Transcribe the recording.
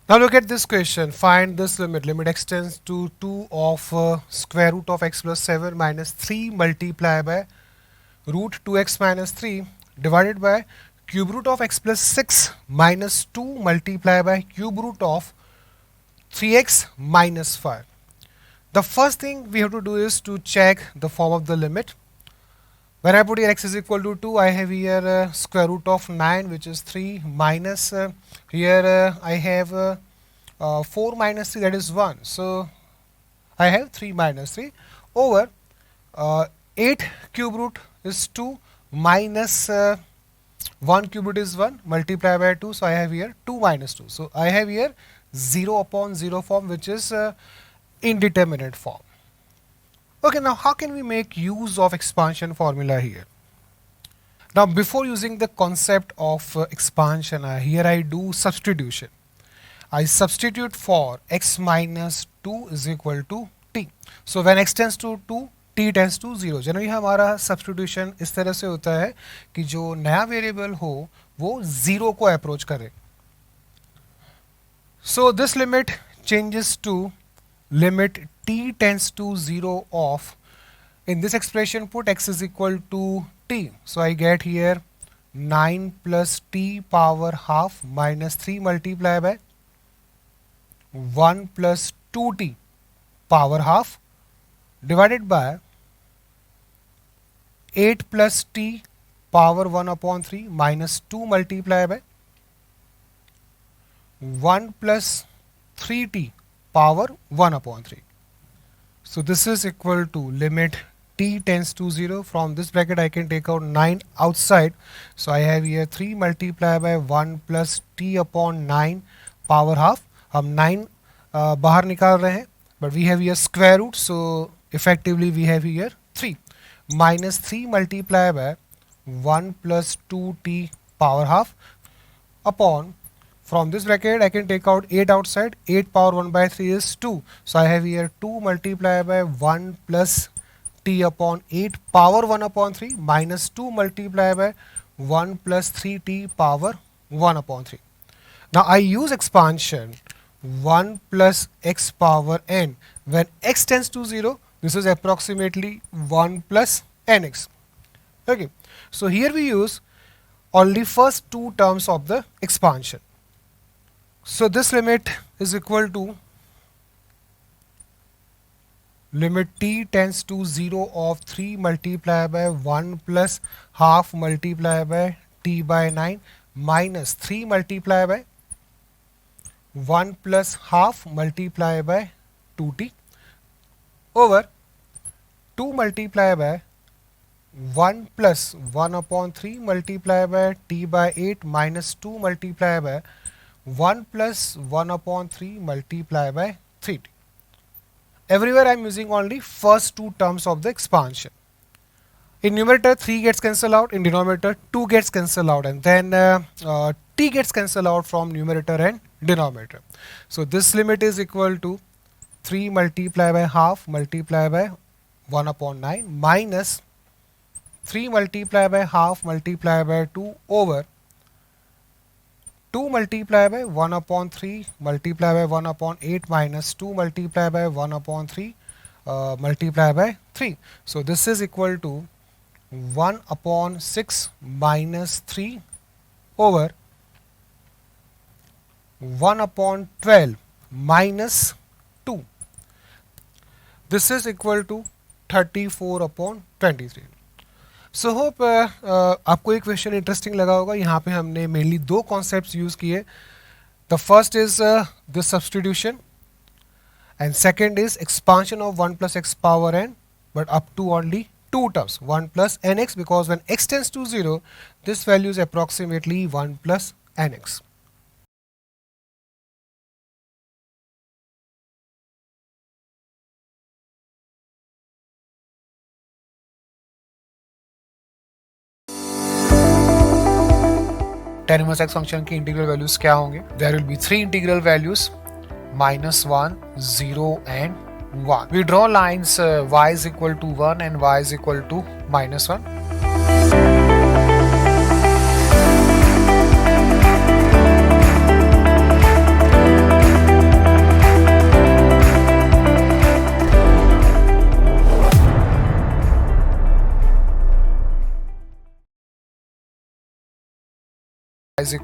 Now look at this question. Find this limit. Limit x tends to 2 of square root of x plus 7 minus 3 multiplied by root 2x minus 3 divided by cube root of x plus 6 minus 2 multiplied by cube root of 3x minus 5. The first thing we have to do is to check the form of the limit. When I put here x is equal to 2, I have here square root of 9, which is 3, minus here I have 4 minus 3, that is 1. So I have 3 minus 3 over 8 cube root is 2 minus 1 cube root is 1 multiplied by 2. So I have here 2 minus 2. So I have here 0 upon 0 form, which is indeterminate form. Okay, now how can we make use of expansion formula here? Now before using the concept of expansion, here I do substitution. I substitute for x minus 2 is equal to t. So when x tends to 2, t tends to 0. Generally हमारा substitution इस तरह से होता है कि जो नया variable हो वो 0 को अप्रोच करे. So this limit changes to limit t tends to 0 of, in this expression put x is equal to t. So I get here 9 plus t power half minus 3 multiplied by 1 plus 2t power half divided by 8 plus t power 1 upon 3 minus 2 multiplied by 1 plus 3t power 1 upon 3. So this is equal to limit t tends to 0. From this bracket I can take out 9 outside. So I have here 3 multiplied by 1 plus t upon 9 power half. हम 9 बाहर निकाल रहे हैं, but we have here square root, so effectively we have here 3 minus 3 multiplied by 1 plus 2t power half upon, from this bracket I can take out 8 outside. 8 power 1 by 3 is 2. So I have here 2 multiplied by 1 plus t upon 8 power 1 upon 3 minus 2 multiplied by 1 plus 3t power 1 upon 3. Now I use expansion 1 plus x power n. When x tends to 0, this is approximately 1 plus nx. Okay, so here we use only first two terms of the expansion. So this limit is equal to limit t tends to 0 of 3 multiplied by 1 plus half multiplied by t by 9 minus 3 multiplied by 1 plus half multiplied by 2t over 2 multiplied by 1 plus 1 upon 3 multiplied by t by 8 minus 2 multiplied by 1 plus 1 upon 3 multiplied by 3t. Everywhere I am using only first two terms of the expansion. In numerator 3 gets cancelled out, in denominator 2 gets cancelled out, and then t gets cancelled out from numerator and denominator. So this limit is equal to 3 multiplied by half multiplied by 1 upon 9 minus 3 multiplied by half multiplied by 2 over 2 multiplied by 1 upon 3 multiplied by 1 upon 8 minus 2 multiplied by 1 upon 3 multiplied by 3. So this is equal to 1 upon 6 minus 3 over 1 upon 12 minus 2. This is equal to 34 upon 23. So hope आपको एक question interesting लगा होगा. यहाँ पे हमने mainly दो concepts use किए. The first is the substitution and second is expansion of 1 plus x power n, but up to only two terms, 1 plus nx, because when x tends to 0, this value is approximately 1 plus nx. tan inverse x function की integral values क्या होंगे? There will be three integral values -1, 0 and 1. We draw lines y is equal to 1 and y is equal to -1.